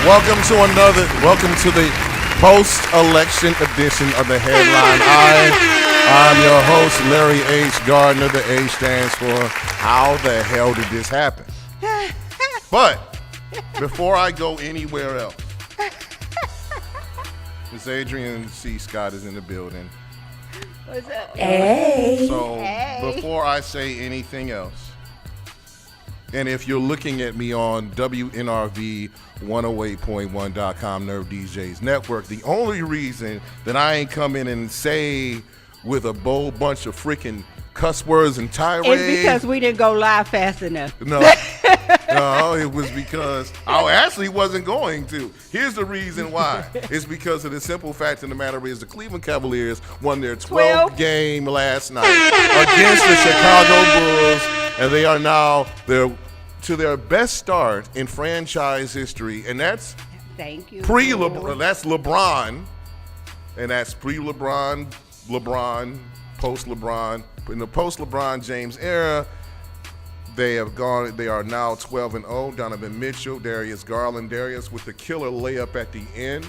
Welcome to the post-election edition of the Headline. I'm your host, Larry H. Gardner. The H stands for how the hell did this happen? But before I go anywhere else, Miss Adrian C. Scott is in the building. What's up? Hey. So before I say anything else, and if you're looking at me on WNRV 108.1.com Nerve DJs Network, the only reason that I ain't come in and say with a bold bunch of freaking cuss words and tirades. It's because we didn't go live fast enough. No, it was because I actually wasn't going to. Here's the reason why. It's because of the simple fact of the matter is the Cleveland Cavaliers won their 12th game last night against the Chicago Bulls, and they are now to their best start in franchise history, and that's pre-LeBron. That's LeBron, and that's pre-LeBron, post-LeBron. In the post-LeBron James era, they are now 12-0. Donovan Mitchell, Darius Garland, Darius with the killer layup at the end.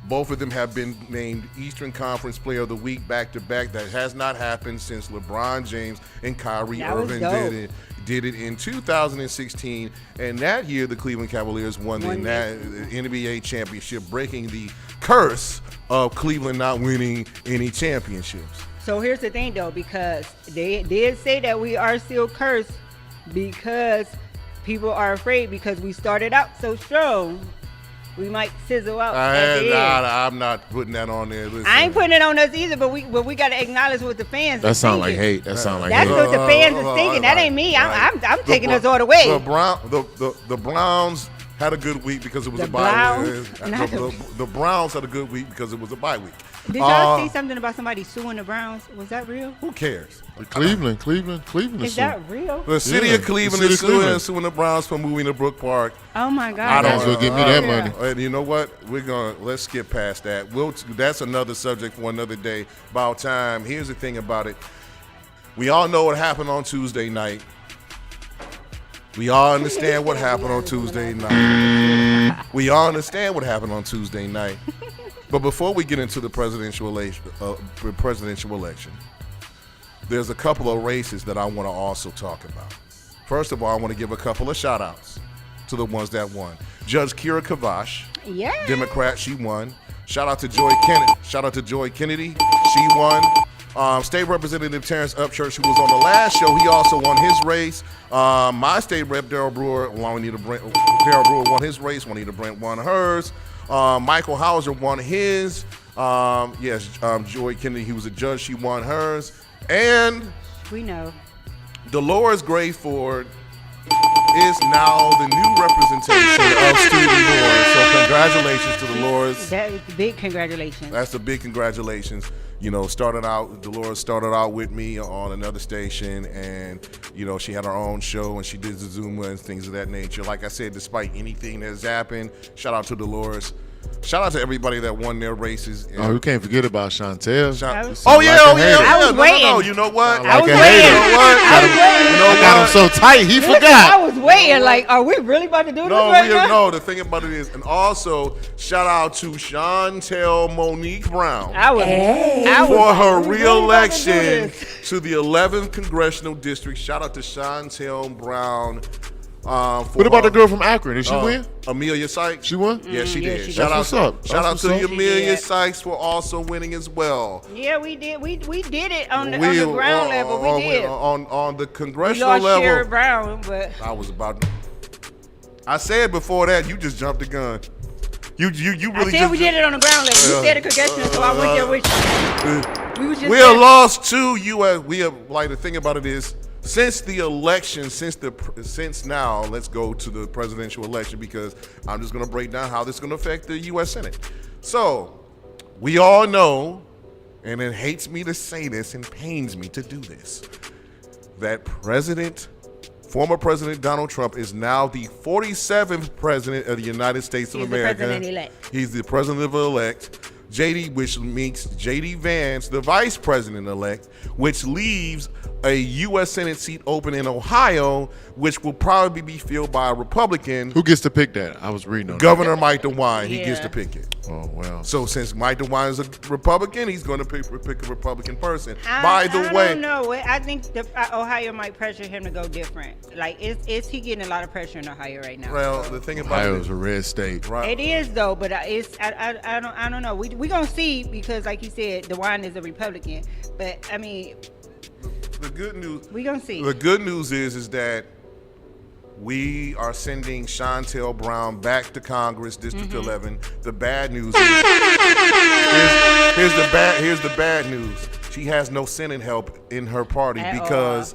Both of them have been named Eastern Conference Player of the Week back-to-back. That has not happened since LeBron James and Kyrie Irving did it in 2016. And that year, the Cleveland Cavaliers won the NBA championship, breaking the curse of Cleveland not winning any championships. So here's the thing, though, because they did say that we are still cursed because people are afraid because we started out so strong. We might sizzle out at the end. I'm not putting that on there. Listen. I ain't putting it on us either, but we got to acknowledge what the fans That sound thinking. like hate. That sound like That's hate. what the fans is thinking. That ain't me. I'm taking us all the way. The Browns had a good week because it was a bye week. The Browns had a good week because it was a bye week. Did y'all see something about somebody suing the Browns? Was that real? Who cares? Cleveland Is that real? The city of Cleveland is suing the Browns for moving to Brook Park. Oh my God! I don't give me that money. And you know what? Let's skip past that. That's another subject for another day. About time. Here's the thing about it. We all know what happened on Tuesday night. We all understand what happened on Tuesday night. But before we get into the presidential election, there's a couple of races that I want to also talk about. First of all, I want to give a couple of shout-outs to the ones that won. Judge Kira Kavash, Democrat, she won. Shout out to Joy Kennedy, she won. State Representative Terrence Upchurch, who was on the last show, he also won his race. My state rep, Daryl Brewer won his race. Juanita Brent won hers. Michael Hauser won his. Joy Kennedy, he was a judge. She won hers. And we know Dolores Gray Ford is now the new representation of student board. So congratulations to Dolores. That's big congratulations. That's a big congratulations. Dolores started out with me on another station, and she had her own show and she did the Zuma and things of that nature. Like I said, despite anything that has happened, shout out to Dolores. Shout out to everybody that won their races. We can't forget about Chantel. I was waiting. No, you know what? I was waiting. I got him so tight, he forgot. I was waiting. Like, are we really about to do this right now? No, the thing about it is, and also shout out to Chantel Monique Brown for her re-election to the 11th Congressional District. Shout out to Chantel Brown. What about the girl from Akron? Did she win? Amelia Sykes. She won? Yeah, she did. Shout out to Amelia Sykes for also winning as well. Yeah, we did. We did it on the ground level. We did. On the congressional level. Sherry Brown, but I said before that, you just jumped the gun. You really I said we did it on the ground level. You said the congressional, so I went there with you. We have lost two U.S. The thing about it is, since the election, since now, let's go to the presidential election, because I'm just going to break down how this is going to affect the U.S. Senate. So, we all know, and it hates me to say this and pains me to do this, that former President Donald Trump is now the 47th president of the United States of America. The president-elect. He's the president-elect. which makes J.D. Vance the vice president-elect, which leaves a U.S. Senate seat open in Ohio, which will probably be filled by a Republican. Who gets to pick that? I was reading on Governor Mike DeWine. He gets to pick it. Oh, well. So since Mike DeWine is a Republican, he's going to pick a Republican person. I don't know. I think Ohio might pressure him to go different. Like, is he getting a lot of pressure in Ohio right now? Well, the thing about Ohio's a red state. Right. It is though, but I don't know. We gonna see, because like you said, DeWine is a Republican. But I mean, the good news. We gonna see. The good news is that we are sending Shontel Brown back to Congress, District 11. The bad news is here's the bad news. She has no Senate help in her party because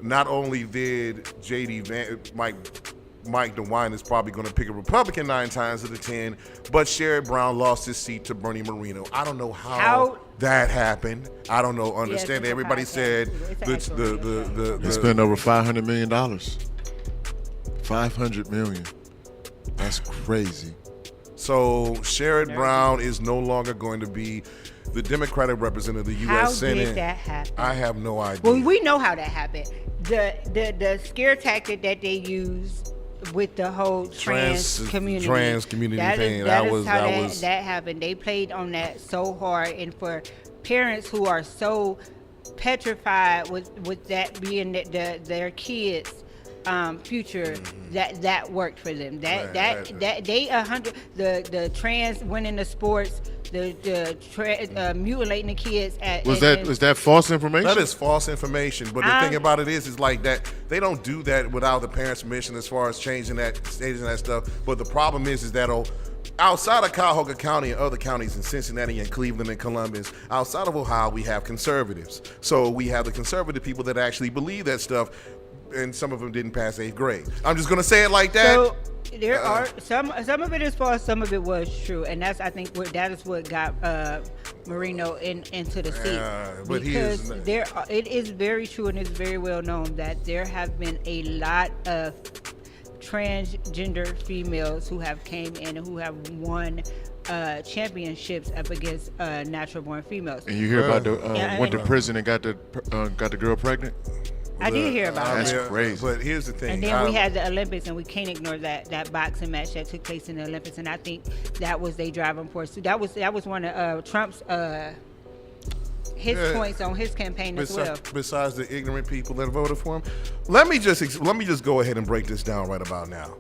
not only did J.D. Vance, Mike DeWine is probably going to pick a Republican 9 times out of 10, but Sherrod Brown lost his seat to Bernie Moreno. I don't know how that happened. I don't know. Understand? Everybody said they spent over $500 million. $500 million. That's crazy. So Sherrod Brown is no longer going to be the Democratic representative of the U.S. Senate. How did that happen? I have no idea. Well, we know how that happened. The scare tactic that they used with the whole trans community thing. That happened. They played on that so hard, and for parents who are so petrified with that being their kids' future, that worked for them. The trans winning the sports, mutilating the kids. Was that false information? That is false information. But the thing about it is like that they don't do that without the parents' permission as far as changing that stuff. But the problem is that outside of Cuyahoga County and other counties in Cincinnati and Cleveland and Columbus, outside of Ohio, we have conservatives. So we have the conservative people that actually believe that stuff, and some of them didn't pass 8th grade. I'm just going to say it like that. So there are some of it is false, some of it was true, and that is what got Moreno into the seat. But because it is very true, and it's very well known that there have been a lot of transgender females who have came in and who have won championships up against natural born females. And you hear about went to prison and got the girl pregnant? I did hear about That's that. crazy. But here's the thing. And then we had the Olympics, and we can't ignore that boxing match that took place in the Olympics, and I think that was they driving force. So that was one of Trump's his points on his campaign as well. Besides the ignorant people that voted for him, let me just go ahead and break this down right about now.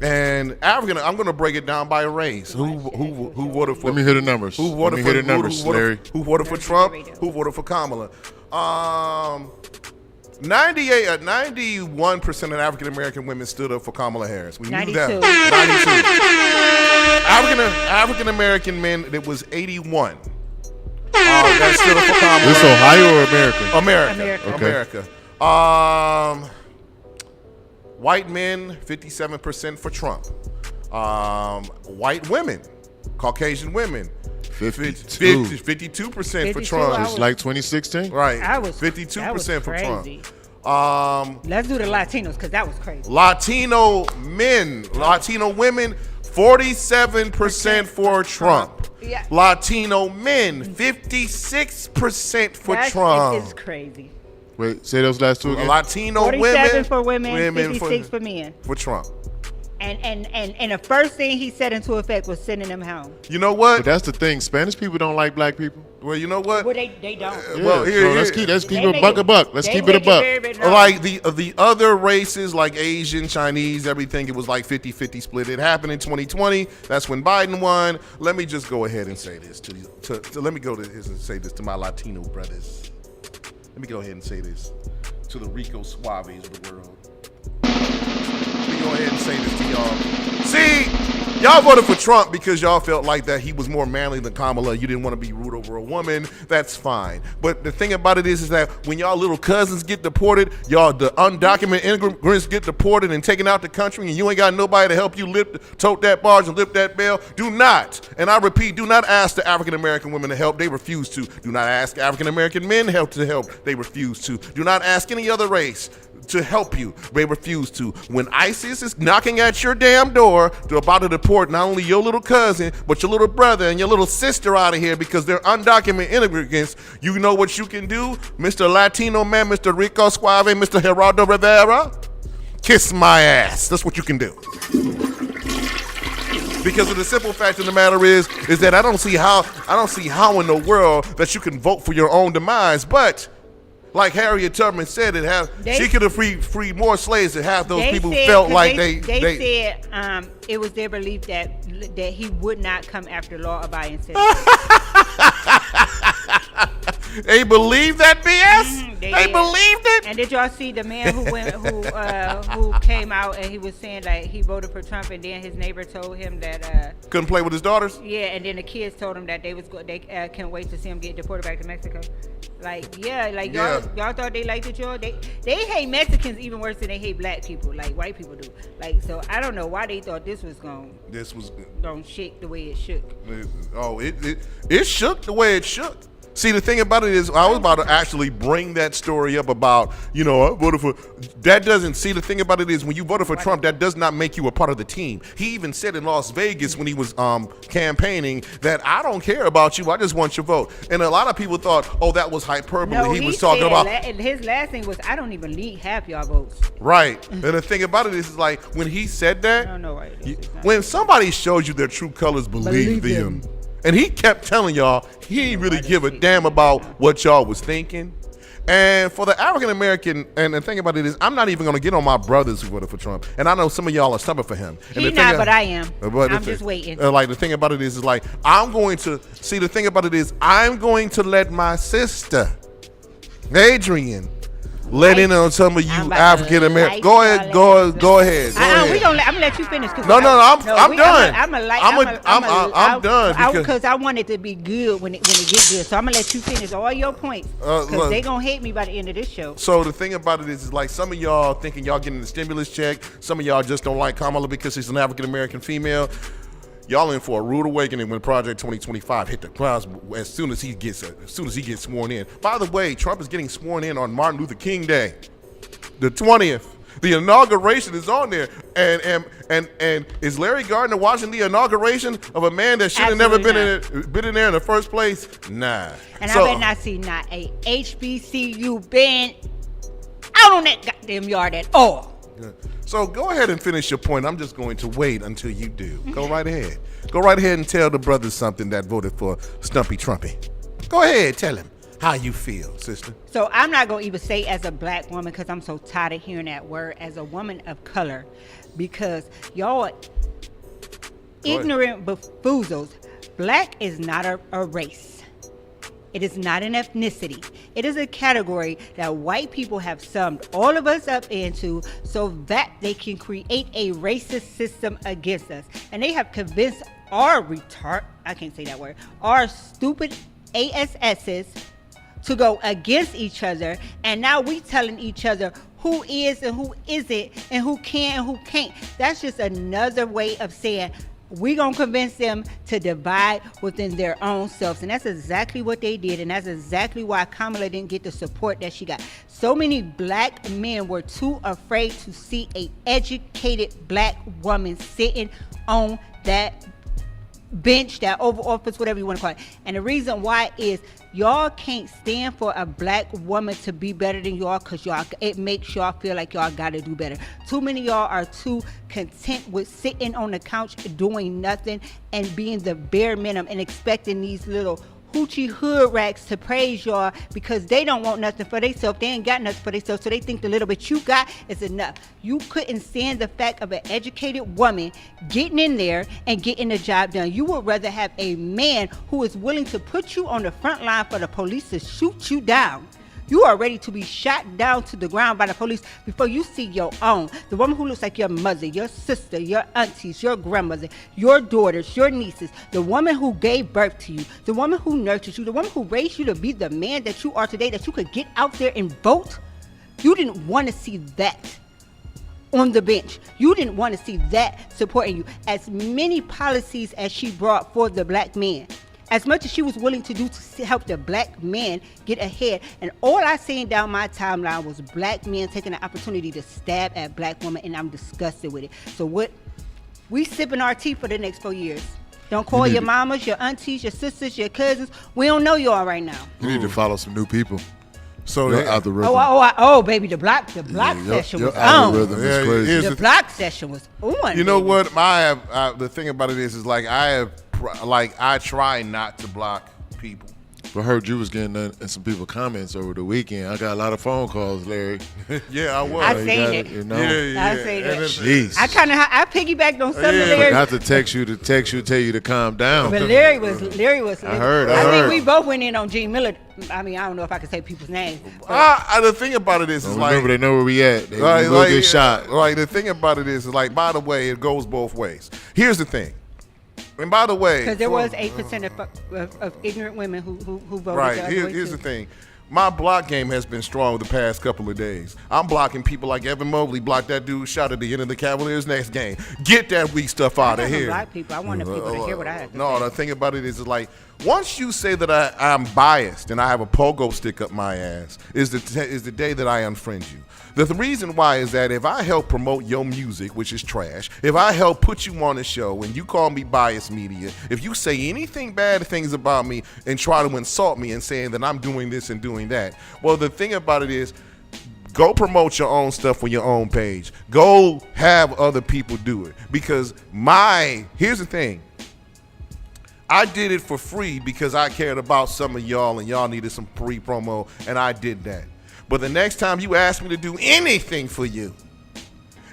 And I'm going to break it down by race. Who voted for? Let me hear the numbers. Who voted for Larry? Who voted for Trump? Who voted for Kamala? 91% of African American women stood up for Kamala Harris. We knew that. 92. African American men, it was 81. That stood up for Kamala. This Ohio or America? America. White men, 57% for Trump. White women, Caucasian women, 52% for Trump. It's like 2016, right? 52% for Trump. Let's do the Latinos, because that was crazy. Latino women, 47% for Trump. Yeah. Latino men, 56% for Trump. It's crazy. Wait, say those last two again. Latino 47 for women, 56 for men. For Trump. And the first thing he set into effect was sending them home. You know what? But that's the thing. Spanish people don't like black people. Well, you know what? Well, they don't. Let's keep it a buck. Let's keep it a buck. Like the other races, like Asian, Chinese, everything, it was like 50-50 split. It happened in 2020. That's when Biden won. Let me just go ahead and say this let me go to this and say this to my Latino brothers. Let me go ahead and say this to the Rico Suaves of the world. Let me go ahead and say this to y'all. See, y'all voted for Trump because y'all felt like that he was more manly than Kamala. You didn't want to be rude over a woman. That's fine. But the thing about it is that when y'all little cousins get deported, y'all the undocumented immigrants get deported and taken out the country, and you ain't got nobody to help you tote that barge and lift that bell. Do not, and I repeat, do not ask the African American women to help. They refuse to. Do not ask African American men to help. They refuse to. Do not ask any other race to help you. They refuse to. When ISIS is knocking at your damn door, they're about to deport deport not only your little cousin, but your little brother and your little sister out of here because they're undocumented immigrants, you know what you can do, Mr. Latino man, Mr. Rico Suave, Mr. Gerardo Rivera? Kiss my ass. That's what you can do. Because of the simple fact of the matter is that I don't see how in the world that you can vote for your own demise. But like Harriet Tubman said, she could have freed more slaves and have those people who felt like they said it was their belief that he would not come after law-abiding citizens. They believe that BS? Mm-hmm, they believed it? And did y'all see the man who came out and he was saying like he voted for Trump and then his neighbor told him that couldn't play with his daughters? Yeah, and then the kids told him that they can't wait to see him get deported back to Mexico. Y'all thought they liked it, y'all. They hate Mexicans even worse than they hate black people, like white people do. Like, so I don't know why they thought this was gonna shake the way it shook. Oh, it shook the way it shook. See, the thing about it is, I was about to actually bring that story up about, I voted for, that doesn't, see, the thing about it is when you voted for Trump, that does not make you a part of the team. He even said in Las Vegas when he was campaigning that I don't care about you, I just want your vote. And a lot of people thought, oh, that was hyperbole. No, he was talking about. His last thing was, I don't even need half y'all votes. Right. And the thing about it is like, when he said that, I don't know why when somebody shows you their true colors, believe them. And he kept telling y'all he didn't really give a damn about what y'all was thinking. And for the African American, and the thing about it is, I'm not even going to get on my brothers who voted for Trump. And I know some of y'all are stubborn for him. He's not, but I am. I'm just waiting. Like the thing about it is like, I'm going to let my sister, Adrian, let in on some of you African Americans. Go ahead. I'm gonna let you finish. I'm done. I'm done because I want it to be good when it gets good. So I'm gonna let you finish all your points because they gonna hate me by the end of this show. So the thing about it is like some of y'all thinking y'all getting the stimulus check. Some of y'all just don't like Kamala because she's an African American female. Y'all in for a rude awakening when Project 2025 hit the grounds as soon as he gets sworn in. By the way, Trump is getting sworn in on Martin Luther King Day, the 20th. The inauguration is on there, and is Larry Gardner watching the inauguration of a man that should have never been in there in the first place? Nah. And I bet not see not a HBCU band out on that goddamn yard at all. So go ahead and finish your point. I'm just going to wait until you do. Go right ahead. Go right ahead and tell the brothers something that voted for Stumpy Trumpy. Go ahead, tell him how you feel, sister. So I'm not going to even say as a black woman because I'm so tired of hearing that word, as a woman of color, because y'all ignorant buffoozles. Black is not a race. It is not an ethnicity. It is a category that white people have summed all of us up into so that they can create a racist system against us. And they have convinced our stupid ASSs to go against each other. And now we telling each other who is and who isn't and who can and who can't. That's just another way of saying we're going to convince them to divide within their own selves. And that's exactly what they did. And that's exactly why Kamala didn't get the support that she got. So many black men were too afraid to see an educated black woman sitting on that bench, that Oval Office, whatever you want to call it. And the reason why is y'all can't stand for a black woman to be better than y'all because it makes y'all feel like y'all got to do better. Too many of y'all are too content with sitting on the couch doing nothing and being the bare minimum and expecting these little hoochie hood rats to praise y'all because they don't want nothing for themselves. They ain't got nothing for themselves, so they think the little bit you got is enough. You couldn't stand the fact of an educated woman getting in there and getting the job done. You would rather have a man who is willing to put you on the front line for the police to shoot you down. You are ready to be shot down to the ground by the police before you see your own. The woman who looks like your mother, your sister, your aunties, your grandmother, your daughters, your nieces, the woman who gave birth to you, the woman who nurtured you, the woman who raised you to be the man that you are today, that you could get out there and vote. You didn't want to see that on the bench. You didn't want to see that supporting you. As many policies as she brought for the black man, as much as she was willing to do to help the black man get ahead, and all I seen down my timeline was black men taking the opportunity to stab at black women, and I'm disgusted with it. So what We sipping our tea for the next 4 years. Don't call your mamas, your aunties, your sisters, your cousins. We don't know y'all right now. You need to follow some new people. So your algorithm. Baby, the block session was on. Is crazy. The block session was on. You know what? The thing about it is like I try not to block people. I heard you was getting in some people comments over the weekend. I got a lot of phone calls, Larry. Yeah, I was. I seen it. You know? Yeah. I seen it. Jeez. I piggybacked on some of I Larry's. got to text you, tell you to calm down. But Larry was. I heard. I think we both went in on Gene Miller. I mean, I don't know if I can say people's names. The thing about it is like, remember, they know where we at. They will get shot. Like the thing about it is like, by the way, it goes both ways. Here's the thing. And by the way, because there was 8% of ignorant women who voted. Right. Here's the thing. My block game has been strong the past couple of days. I'm blocking people like Evan Mobley blocked that dude shot at the end of the Cavaliers next game. Get that weak stuff out of here. Black people. I wanted people to hear what I had to say. No, the thing about it is like, once you say that I'm biased and I have a pogo stick up my ass, is the day that I unfriend you. The reason why is that if I help promote your music, which is trash, if I help put you on the show and you call me biased media, if you say anything bad things about me and try to insult me and saying that I'm doing this and doing that, well, the thing about it is, go promote your own stuff on your own page. Go have other people do it. Because here's the thing. I did it for free because I cared about some of y'all and y'all needed some free promo, and I did that. But the next time you ask me to do anything for you,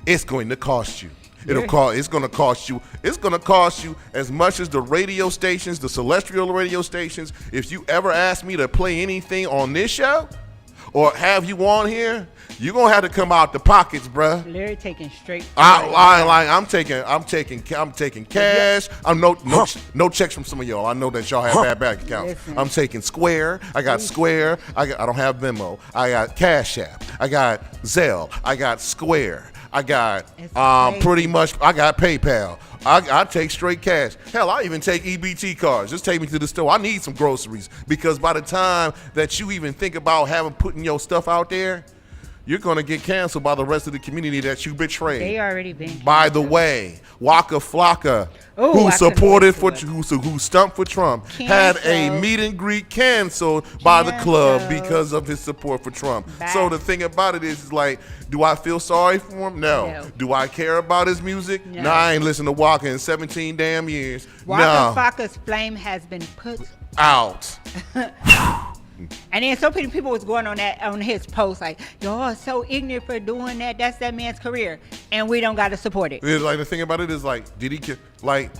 it's going to cost you. It's going to cost you. It's going to cost you as much as the radio stations, the celestial radio stations. If you ever ask me to play anything on this show or have you on here, you're gonna have to come out the pockets, bruh. Larry taking straight. I'm taking cash. I'm no checks from some of y'all. I know that y'all have bad bank accounts. Listen. I'm taking Square. I got Square. I don't have Venmo. I got Cash App. I got Zelle. I got Square. I got pretty much. I got PayPal. I take straight cash. Hell, I even take EBT cards. Just take me to the store. I need some groceries because by the time that you even think about putting your stuff out there, you're going to get canceled by the rest of the community that you betrayed. They already been canceled. By the way, Waka Flocka, who stumped for Trump, had a meet and greet canceled by the club because of his support for Trump. So the thing about it is like, do I feel sorry for him? No. Do I care about his music? No. I ain't listened to Waka in 17 damn years. Waka Flocka's flame has been put out. And then so many people was going on his post like, y'all are so ignorant for doing that. That's that man's career, and we don't got to support it. Like the thing about it is like,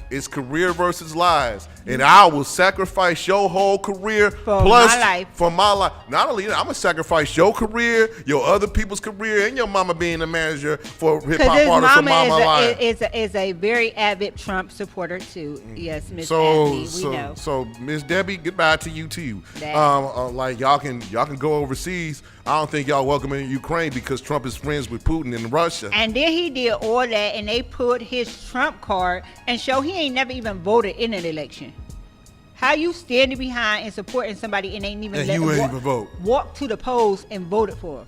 it's career versus lives, and I will sacrifice your whole career for my life. Not only that, I'm gonna sacrifice your career, your other people's career, and your mama being a manager for hip hop artists for Mama Live. Is a very avid Trump supporter too. Yes, Miss Debbie. We know. So Miss Debbie, goodbye to you too. Like y'all can go overseas. I don't think y'all welcome in Ukraine because Trump is friends with Putin in Russia. And then he did all that, and they put his Trump card and show he ain't never even voted in an election. How you standing behind and supporting somebody and ain't even walk to the polls and voted for him?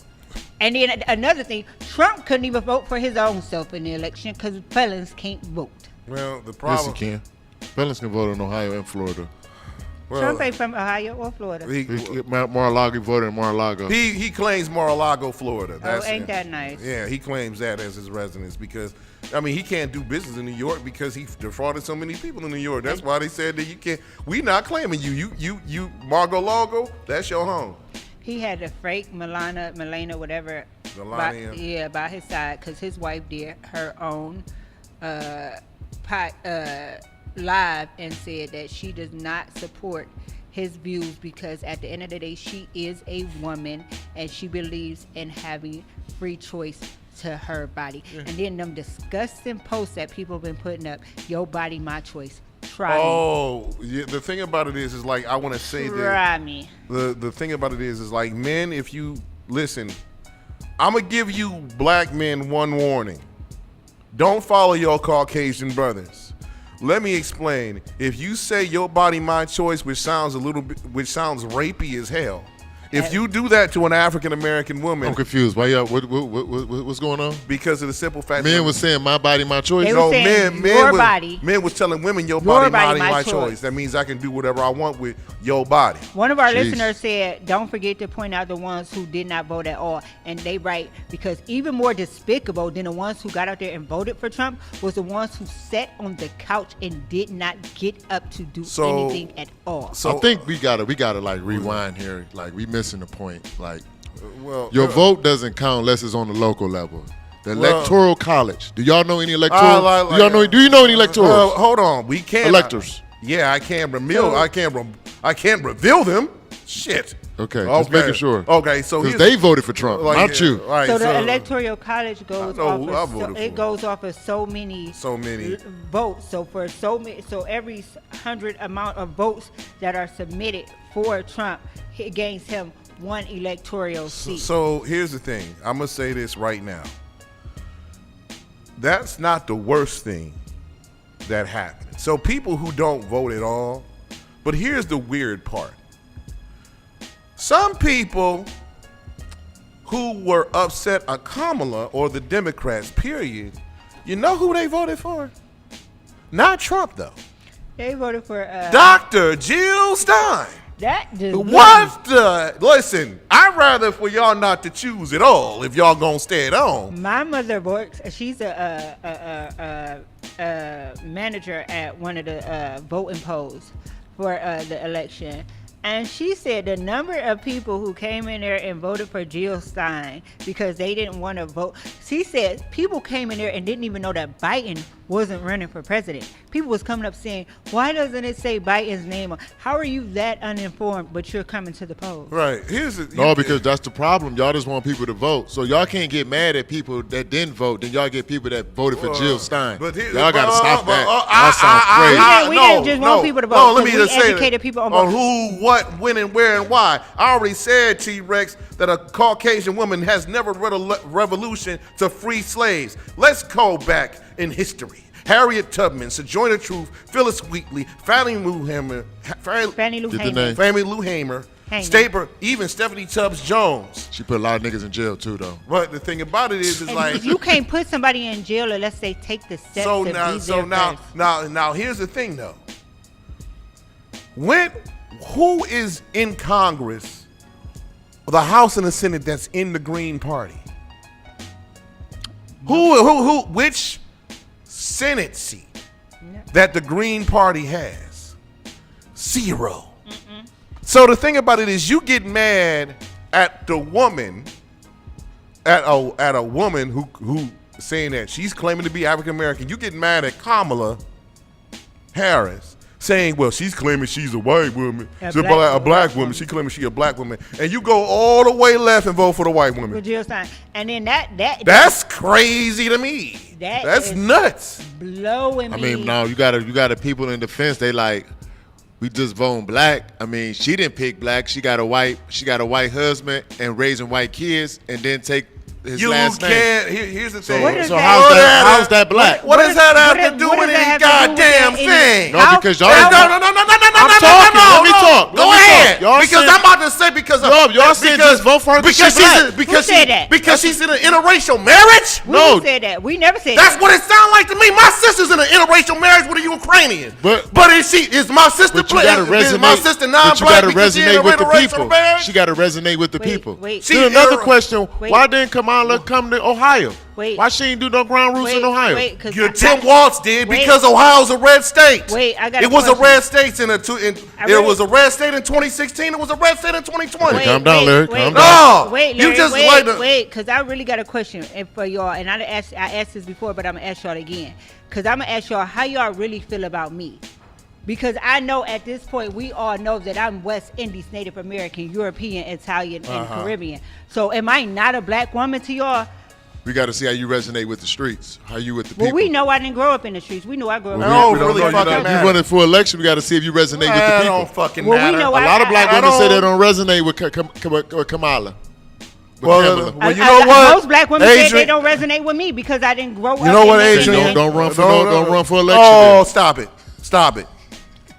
And then another thing, Trump couldn't even vote for his own self in the election because felons can't vote. Well, the problem. Yes, he can. Felons can vote in Ohio and Florida. Well, Trump ain't from Ohio or Florida. Mar-a-Lago voted in Mar-a-Lago. He claims Mar-a-Lago, Florida. Ain't that nice? Yeah, he claims that as his residence because, I mean, he can't do business in New York because he defrauded so many people in New York. That's why they said that you can't. We not claiming you. You Mar-a-Lago, that's your home. He had a fake Melania, whatever. Melania. By his side because his wife did her own live and said that she does not support his views because at the end of the day she is a woman and she believes in having free choice to her body. And then them disgusting posts that people have been putting up, your body my choice, try me. Yeah, the thing about it is like, I want to say try me. The thing about it is like, men, if you listen, I'm gonna give you black men one warning: don't follow your Caucasian brothers. Let me explain. If you say your body, my choice, which sounds rapey as hell, If you do that to an African American woman, I'm confused. Why y'all? What's going on? because of the simple fact Men was saying my body, my choice. They were saying your body. Men was telling women your body, my choice. That means I can do whatever I want with your body. One of our listeners said, "Don't forget to point out the ones who did not vote at all." And they right, because even more despicable than the ones who got out there and voted for Trump was the ones who sat on the couch and did not get up to do anything at all. So I think we gotta like rewind here. Like we missing the point. Like your vote doesn't count unless it's on the local level. The electoral college. Do y'all know any electoral? Do you know any electoral? Hold on, we can't electors. Yeah, I can't reveal. I can't reveal them. Shit. Okay, just making sure. Okay, so because they voted for Trump, not you. Right, so the electoral college goes off of so many votes. So for so every 100 amount of votes that are submitted for Trump, it gains him one electoral seat. So here's the thing. I'm gonna say this right now. That's not the worst thing that happened. So people who don't vote at all, but here's the weird part. Some people who were upset at Kamala or the Democrats, period, you know who they voted for? Not Trump, though. They voted for Dr. Jill Stein. Listen, I'd rather for y'all not to choose at all if y'all gonna stay at home. My mother works, she's a manager at one of the voting polls for the election. And she said the number of people who came in there and voted for Jill Stein because they didn't want to vote. She said people came in there and didn't even know that Biden wasn't running for president. People was coming up saying, why doesn't it say Biden's name? How are you that uninformed, but you're coming to the polls? Right. Because that's the problem. Y'all just want people to vote. So y'all can't get mad at people that didn't vote. Then y'all get people that voted for Jill Stein. Y'all got to stop that. That sounds crazy. We didn't just want people to vote. No, let me just say educated people on who, what, when, and where, and why. I already said, T-Rex, that a Caucasian woman has never led a revolution to free slaves. Let's go back in history. Harriet Tubman, Sojourner Truth, Phyllis Wheatley, Fannie Lou Hamer, Staper, even Stephanie Tubbs Jones. She put a lot of niggas in jail too, though. But the thing about it is like you can't put somebody in jail unless they take the steps to be there first. Now here's the thing though. Who is in Congress, the House and the Senate that's in the Green Party? Which Senate seat that the Green Party has? 0. So the thing about it is, you get mad at the woman, at a woman who saying that she's claiming to be African American. You get mad at Kamala Harris saying, well, she's claiming she's a white woman, she's a black woman. She claiming she's a black woman, and you go all the way left and vote for the white woman. And then that's crazy to me. That's nuts. Blowing me. I mean, no, you got people in defense. They like, we just voting black. I mean, she didn't pick black. She got a white husband and raising white kids, and then take his last name. Here's the thing. So how's that black? What does that have to do with any goddamn thing? No, because y'all. No. Let me talk. Go ahead. Because I'm about to say y'all said just vote for her because she's black. Because she's in an interracial marriage. We didn't say that. We never said that. That's what it sounds like to me. My sister's in an interracial marriage with a Ukrainian. But is my sister non-black because she's in an interracial marriage? She got to resonate with the people. Wait. Another question. Why didn't Kamala come to Ohio? Why she ain't do no ground rules in Ohio? Tim Walz did because Ohio's a red state. It was a red state it was a red state in 2016. It was a red state in 2020. Calm down, Larry. Calm down. No, Larry, because I really got a question for y'all, and I asked this before, but I'm gonna ask y'all again, because I'm gonna ask y'all how y'all really feel about me. Because I know at this point we all know that I'm West Indies, Native American, European, Italian, and Caribbean. So am I not a black woman to y'all? We got to see how you resonate with the streets, how you with the people. Well, we know I didn't grow up in the streets. We know I grew up. You running for election, we got to see if you resonate with the people. That don't fucking matter. A lot of black women say they don't resonate with Kamala. Well, you know what? Most black women say they don't resonate with me because I didn't grow up. You know what, Adrian? Don't run for election. Oh, stop it.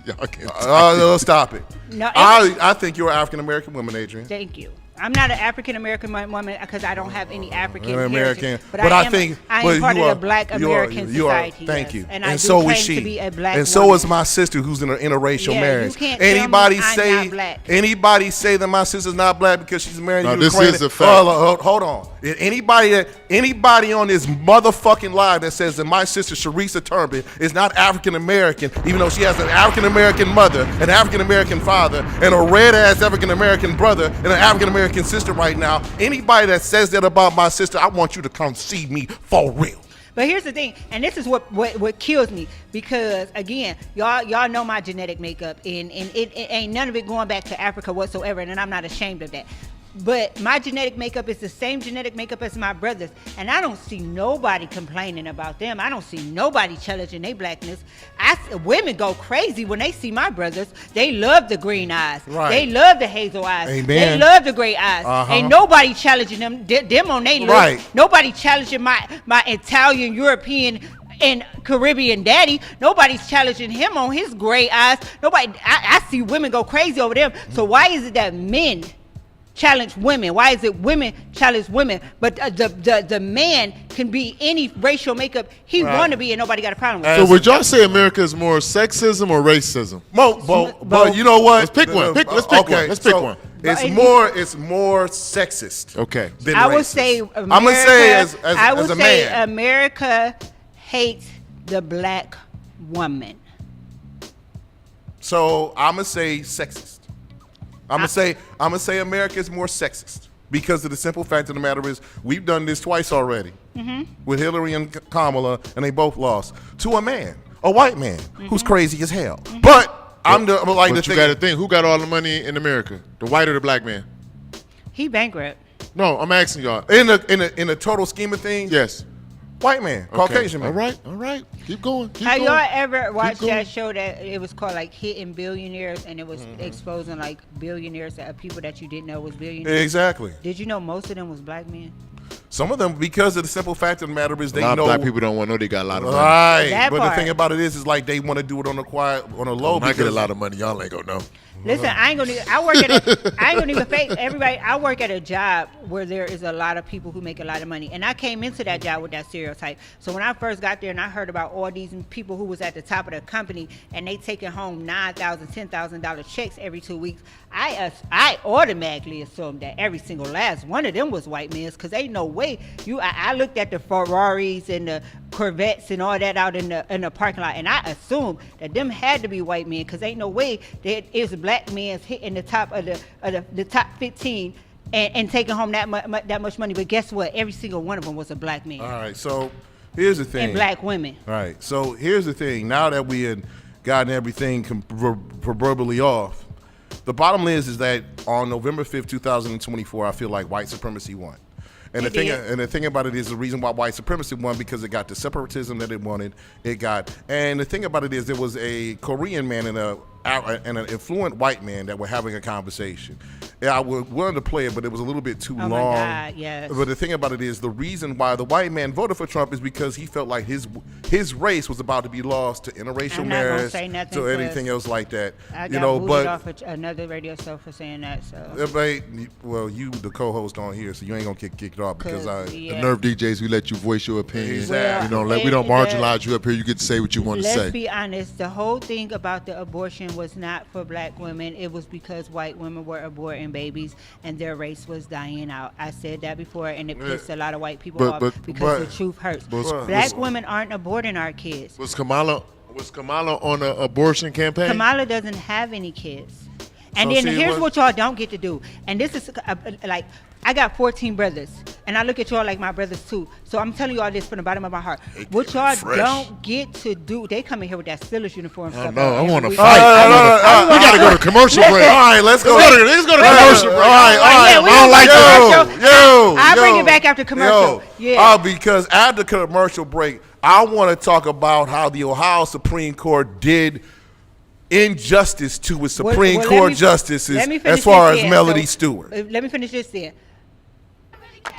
Y'all can't stop it. No, I think you're an African American woman, Adrian. Thank you. I'm not an African American woman because I don't have any African American. But I am part of the Black American society. Thank you. And I so claim is she. To be a black and so is my sister, who's in an interracial marriage. You can't anybody tell me say I'm not black. Anybody say that my sister's not black because she's married? No, this is a fact. Hold on. Anybody on this motherfucking line that says that my sister Sharisa Turnbull is not African American, even though she has an African American mother, an African American father, and a red ass African American brother, and an African American sister right now. Anybody that says that about my sister, I want you to come see me for real. But here's the thing, and this is what kills me, because again, y'all know my genetic makeup, and it ain't none of it going back to Africa whatsoever, and I'm not ashamed of that. But my genetic makeup is the same genetic makeup as my brothers, and I don't see nobody complaining about them. I don't see nobody challenging their blackness. Women go crazy when they see my brothers. They love the green eyes. Right. They love the hazel eyes. Amen. They love the gray eyes. Ain't nobody challenging them on their look. Right. Nobody challenging my Italian, European, and Caribbean daddy. Nobody's challenging him on his gray eyes. Nobody. I see women go crazy over them. So why is it that men challenge women? Why is it women challenge women, but the man can be any racial makeup he want to be, and nobody got a problem with it? So would y'all say America is more sexism or racism? But you know what? Let's pick one. Let's pick one. Let's pick one. It's more sexist. Okay. Than I racist. would say America, I'm gonna say as a man, America hates the black woman. So I'm gonna say sexist. I'm gonna say America is more sexist because of the simple fact of the matter is we've done this twice already with Hillary and Kamala, and they both lost to a man, a white man who's crazy as hell. But you got to think, who got all the money in America, the white or the black man? He bankrupt. No, I'm asking y'all. In the total scheme of things, yes. White man, okay. Caucasian man. All right. Keep going. Have y'all ever watched that show that it was called like Hitting Billionaires, and it was exposing like billionaires that people that you didn't know was billionaires? Exactly. Did you know most of them was black men? Some of them, because of the simple fact of the matter is, they know. A lot of black people don't want to know they got a lot of money. Right. But the thing about it is like they want to do it on the quiet, on a low. When I get a lot of money, y'all ain't gonna know. Listen, I ain't gonna even fake everybody. I work at a job where there is a lot of people who make a lot of money, and I came into that job with that stereotype. So when I first got there and I heard about all these people who was at the top of the company and they taking home $9,000, $10,000 checks every 2 weeks, I automatically assumed that every single last one of them was white men, because ain't no way I looked at the Ferraris and the Corvettes and all that out in the parking lot, and I assumed that them had to be white men, because ain't no way that it was black men hitting the top of the top 15 and taking home that much money. But guess what? Every single one of them was a black man. All right, so here's the thing. And black women. All right, so here's the thing. Now that we had gotten everything proverbially off, the bottom line is that on November 5th, 2024, I feel like white supremacy won. And the thing about it is the reason why white supremacy won, because it got the separatism that it wanted. And the thing about it is there was a Korean man and an affluent white man that were having a conversation. Yeah, I wanted to play it, but it was a little bit too long. Oh my God, yes. But the thing about it is the reason why the white man voted for Trump is because he felt like his race was about to be lost to interracial marriage, to anything else like that. I got booted off another radio show for saying that. So. Well, you the co-host on here, so you ain't gonna get kicked off because the Nerve DJs, we let you voice your opinion. Exactly. We don't marginalize you up here. You get to say what you want to say. Let's be honest. The whole thing about the abortion was not for black women. It was because white women were aborting babies and their race was dying out. I said that before, and it pissed a lot of white people off because the truth hurts. Black women aren't aborting our kids. Was Kamala on an abortion campaign? Kamala doesn't have any kids. And then here's what y'all don't get to do. And this is like, I got 14 brothers, and I look at y'all like my brothers too. So I'm telling y'all this from the bottom of my heart. What y'all don't get to do, they come in here with that Steelers uniform stuff. I want to fight. We got to go to commercial break. All right, let's go. Let's go to commercial break. All right. I don't like I'll bring it back after commercial. Because after commercial break, I want to talk about how the Ohio Supreme Court did injustice to its Supreme Court justices as far as Melody Stewart. Let me finish this then.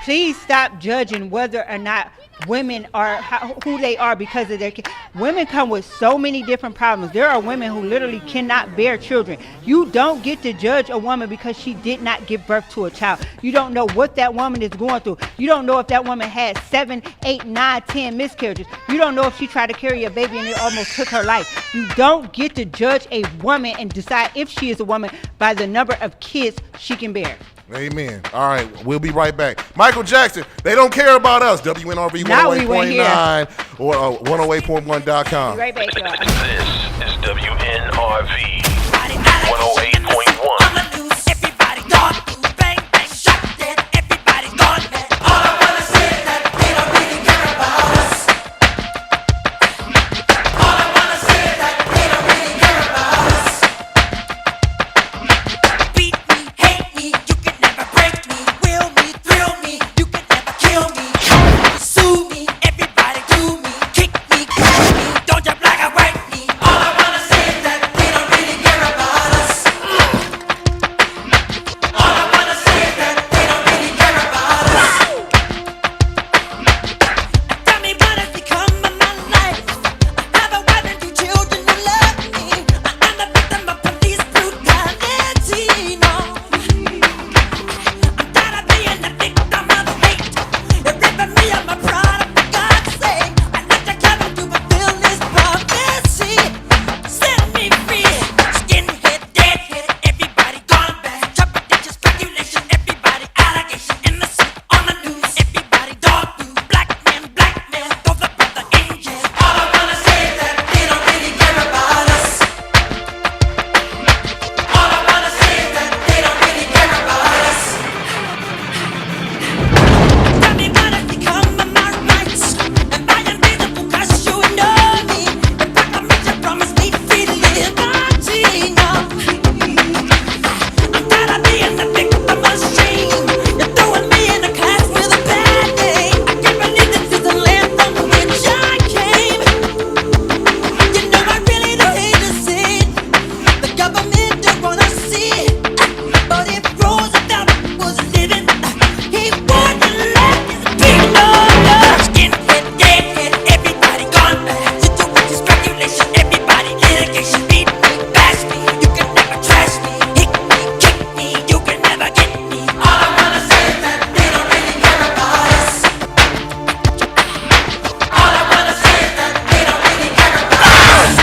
please stop judging whether or not women are who they are because of their kids. Women come with so many different problems. There are women who literally cannot bear children. You don't get to judge a woman because she did not give birth to a child. You don't know what that woman is going through. You don't know if that woman had 7, 8, 9, 10 miscarriages. You don't know if she tried to carry a baby and it almost took her life. You don't get to judge a woman and decide if she is a woman by the number of kids she can bear. Amen. All right, we'll be right back. Michael Jackson, they don't care about us. WNRV 108.9 or 108.1.com. Right back, y'all. This is WNRV 108.1. Everybody gone, bang, bang, shot dead. Everybody's gone, man. All I wanna say is that they don't really care about us. All I wanna say is that they don't really care about us. Beat me, hate me, you can never break me. Will me, thrill me, you can never kill me. Sue me, everybody do me. Kick me, crack me, don't you black or white me. All I wanna say is that they don't really care about us. All I wanna say is that they don't really care about us. Tell me what has become of my life. I have a wife and 2 children who love me. I'm the victim of police brutality. No, I'm tired of being the victim of hate. You're ripping me of my product, for God's sake. I let the devil to fulfill this prophecy. Set me free. Skinhead, deadhead, everybody gone bad. Trepidation, speculation, everybody allegation, innocent on the news. Everybody dog food, black man, those are brother angels. All I wanna say is that they don't really care about us. All I wanna say is that they don't really care about us. Tell me what has become of my rights. Am I invisible 'cause you know me? The proclamation promised me liberty. No, I'm tired of being the victim of shame. You're throwing me in a class with a bad name. I can't believe this is the land from which I came. You know I really don't hate to see it. The government don't wanna see it. But if Roosevelt was living, he wouldn't let his people know. Skinhead, deadhead, everybody gone bad. Situation, speculation, everybody litigation. Beat me, bash me, you can never trash me. Hit me, kick me, you can never get me. All I wanna say is that they don't really care about us. All I wanna say is that they don't really care about us.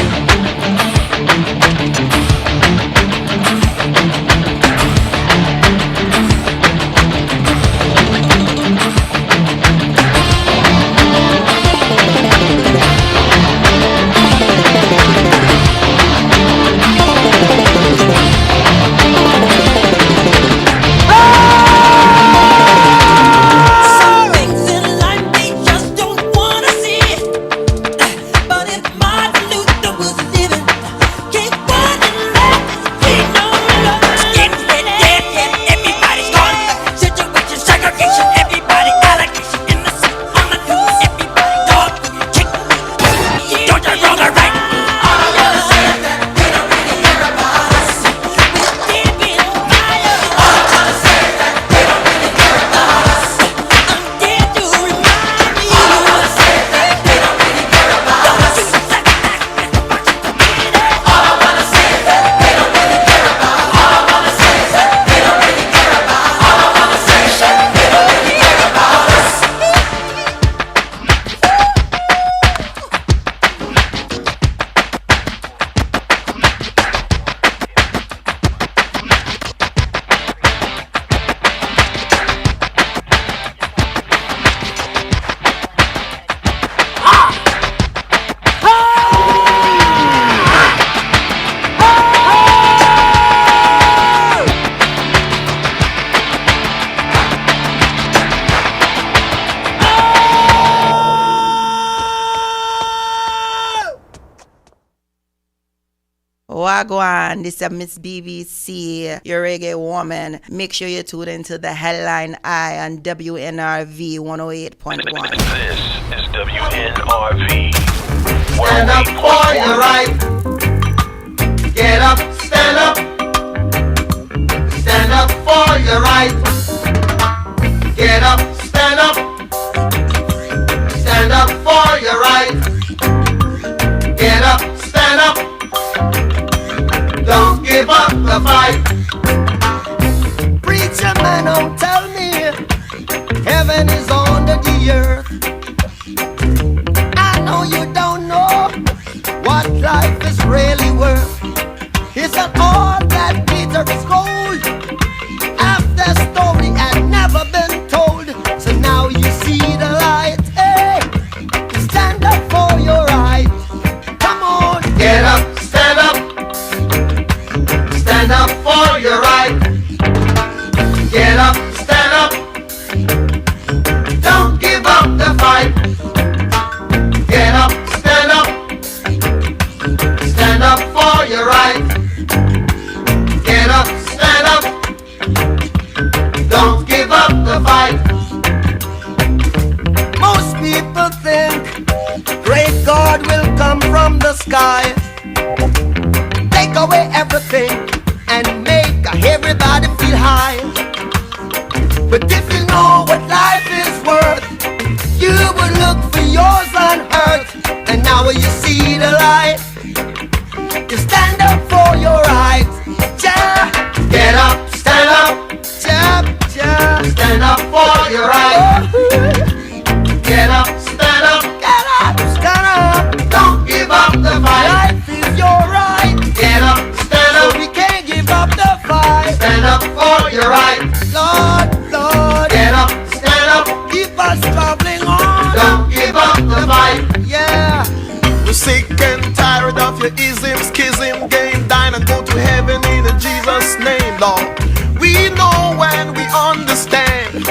Some things in life they just don't wanna see. But if Martin Luther was living, he wouldn't let us be no longer. Skinhead, deadhead, everybody's gone. Situation, segregation, everybody allegation, innocent on the news. Everybody dog food, kick me, don't you wrong or right? All I wanna say is that they don't really care about us. We're deep in fire. All I wanna say is that they don't really care about us. I'm dead to remind me. All I wanna say is that they don't really care about us. All I wanna say is that they don't really care about. All I wanna say is that they don't really care about. All I wanna say is that they don't really care about us. Wagwan, this is Miss BBC, your reggae woman. Make sure you tune into the Headline Eye on WNRV 108.1. This is WNRV Stand up for your right. Get up, stand up. Stand up for your right. Get up, don't tell me heaven is under the earth. I know you don't know what life is really worth. It's not all that glitter is gold. Half the story had never been told. So now you see the light. Hey, stand up for your right. Come on, get up, stand up. Stand up for your right. Get up, stand up. Don't give up the fight. Get up, stand up. Stand up for your right. Get up, stand up. Don't give up the fight. Most people think great God will come from the sky, take away everything and make everybody feel high. But if you know what life is worth, you would look for yours on earth. And now when you see the light, you stand up for your rights. Ja, get up, stand up. Ja, ja, stand up for your rights. Get up, stand up. Get up, stand up. Don't give up the fight. Life is your right. Get up, stand up. So we can't give up the fight. Stand up for your right. Lord, Lord. Get up, stand up. Keep us traveling on. Don't give up the fight. Yeah. We're sick and tired of your ism, schism, game, dine and go to heaven in Jesus' name, Lord. We know and we understand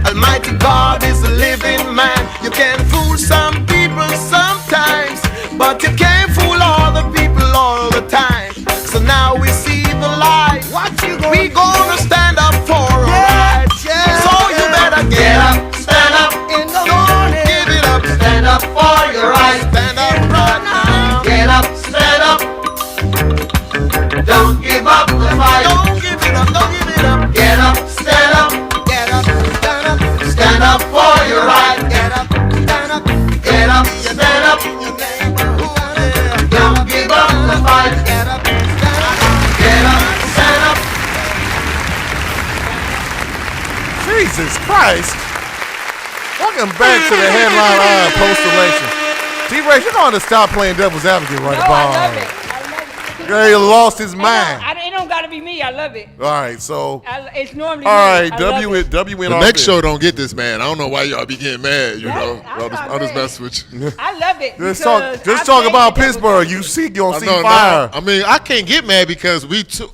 Almighty God is a living man. You can fool some people sometimes, but you can't fool all the people all the time. So now we see the light. We gonna stand up for our rights. Yeah. So you better Get up, stand up. in the morning. Give it up. Stand up for your right. Stand up right now. Get up, stand up. Don't give up the fight. Don't give it up. Don't give it up. Get up, stand up. Get up. Stand up. Stand up for your right. Get up. Stand up. Get up, stand up. Don't give up the fight. Get up. Stand up. Get up, stand up. Jesus Christ. Welcome back to the headline post-election. T-Rex, you're going to stop playing devil's advocate right No, about. I love it. I love it. Girl, he lost his mind. It don't gotta be me. I love it. All right, so. It's normally All right, me. I love it. WNR. The next show don't get this, man. I don't know why y'all be getting mad, you know. I'm not I'll just mad. mess with you. I love it. Just because talk I about played the Pittsburgh. devil's You see, you don't see No, fire. I mean, I can't get mad because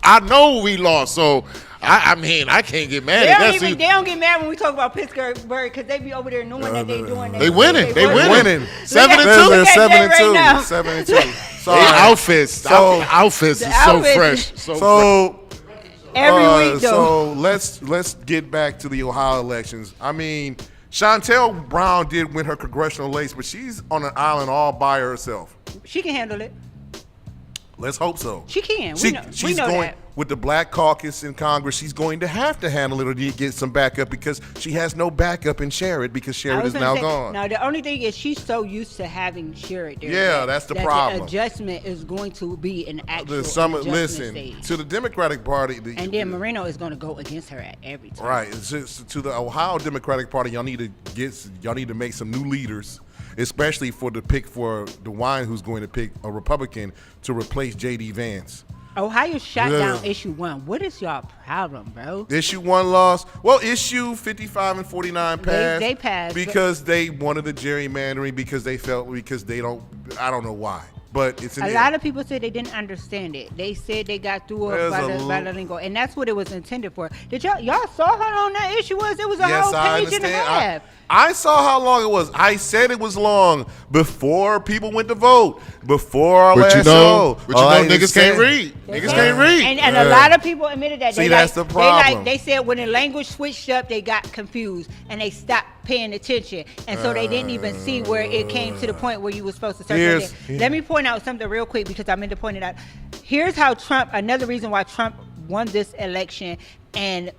I know we lost, so I mean, I can't get mad. They don't get mad when we talk about Pittsburgh because they be over there knowing that they doing that. They winning. They working. winning. 7-2. Look at 7-2. that right now. 7-2. They outfits. So- Outfits The is so outfits- fresh. So Every week though. so let's get back to the Ohio elections. I mean, Chantel Brown did win her congressional race, but she's on an island all by herself. She can handle it. Let's hope so. She can. She's we know going that. with the Black Caucus in Congress. She's going to have to handle it or get some backup because she has no backup in Sherrod because I Sherrod was is gonna now say, gone. No, the only thing is she's so used to having Sherrod there. Yeah, that's the that problem. The adjustment is going to be an actual adjustment Listen stage. to the Democratic Party. And then Moreno is going to go against her at every time. Right. It's just, to the Ohio Democratic Party, y'all need to make some new leaders, especially for DeWine, who's going to pick a Republican to replace J.D. Vance. Ohio shot Yeah. down issue 1. What is y'all problem, bro? Issue 1 lost. Well, issue 55 and 49 passed. They passed, because they wanted the gerrymandering because they don't. I don't know why, but it's A lot of people said they didn't understand it. They said they got through it by the lingo, and that's what it was intended for. Did y'all saw how long that issue was? It was a whole page and a half. I saw how long it was. I said it was long before people went to vote. Before our last show. But niggas can't read. Niggas can't read. And a lot of people admitted that. See, that's the problem. They said when the language switched up, they got confused and they stopped paying attention, and so they didn't even see where it came to the point where you were supposed to start. Let me point out something real quick because I meant to point it out. Here's how another reason why Trump won this election and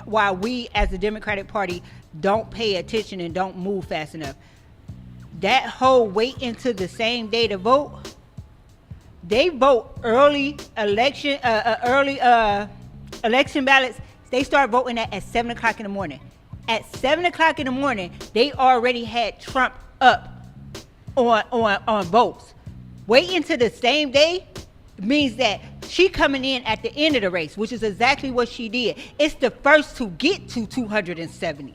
why we as the Democratic Party don't pay attention and don't move fast enough. That whole wait until the same day to vote, they vote early election ballots They start voting at 7 o'clock in the morning. At 7 o'clock in the morning, they already had Trump up on votes. Waiting to the same day means that she coming in at the end of the race, which is exactly what she did. It's the first to get to 270.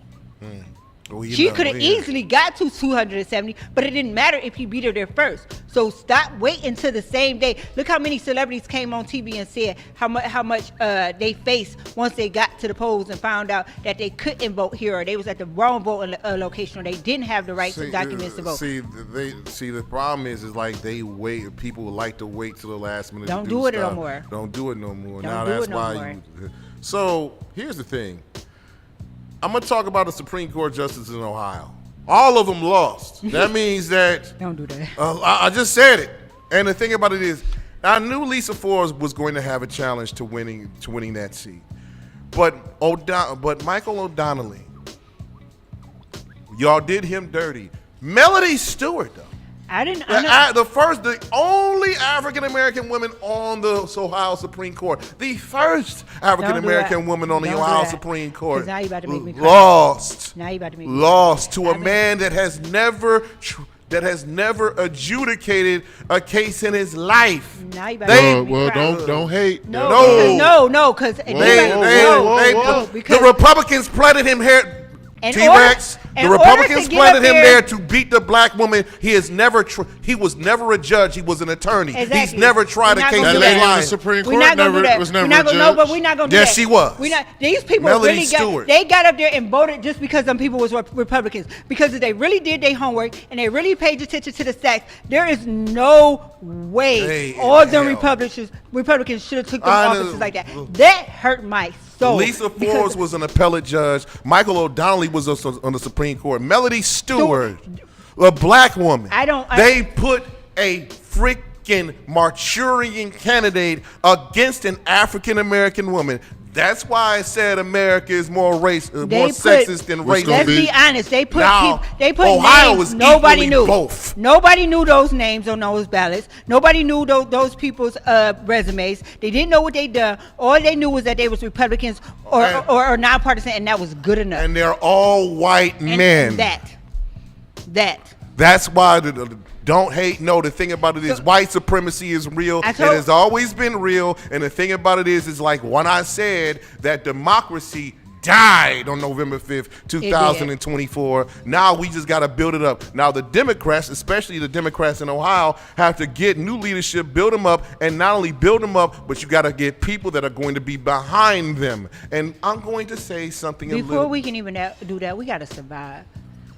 Well, she could have easily got to 270, but it didn't matter if he beat her there first. So stop waiting till the same day. Look how many celebrities came on TV and said how much they faced once they got to the polls and found out that they couldn't vote here, or they was at the wrong voting location, or they didn't have the right documents to vote. See, the problem is like they wait. People like to wait till the last minute. Don't to do it stuff. no more. Don't do it no more. Don't now do that's it no why. more. So here's the thing. I'm gonna talk about the Supreme Court justices in Ohio. All of them lost. That means that. Don't do that. I just said it. And the thing about it is, I knew Lisa Forbes was going to have a challenge to winning that seat, but Michael O'Donnell, y'all did him dirty. Melody Stewart, though. The only African American woman on the Ohio Supreme Court, the first African American woman on the Ohio Supreme Court, now you about to make me cry. Lost. Now you about to make me lost to a man that has never adjudicated a case in his life. Now you about to make me cry. Don't hate. No, because the Republicans planted him here. T-Rex, the Republicans planted him there to beat the black woman. He was never a judge. He was an attorney. Exactly. He's never tried a case in his life. life. The Supreme Court was never a judge. But we're not going to do that. Yes, she was. These people Melody Stewart. They got up there and voted just because some people was Republicans. Because if they really did their homework and they really paid attention to the facts, there is no way all them Republicans should have took them offices like that. That hurt my soul. Lisa Forbes was an appellate judge. Michael O'Donnell was also on the Supreme Court. Melody Stewart, a black woman. They put a freaking Marchurian candidate against an African American woman. That's why I said America is more sexist than racist. Let's be honest. They put Ohio names was nobody knew. Both. Nobody knew those names on those ballots. Nobody knew those people's resumes. They didn't know what they done. All they knew was that they was Republicans or nonpartisan, and that was good enough. And they're all white men. That's why don't hate. No, the thing about it is white supremacy is real. It has always been real. And the thing about it is like when I said that democracy died on November 5th, 2024. Now we just got to build it up. Now the Democrats, especially the Democrats in Ohio, have to get new leadership, build them up, and not only build them up, but you got to get people that are going to be behind them. And I'm going to say something before we can even do that, we got to survive.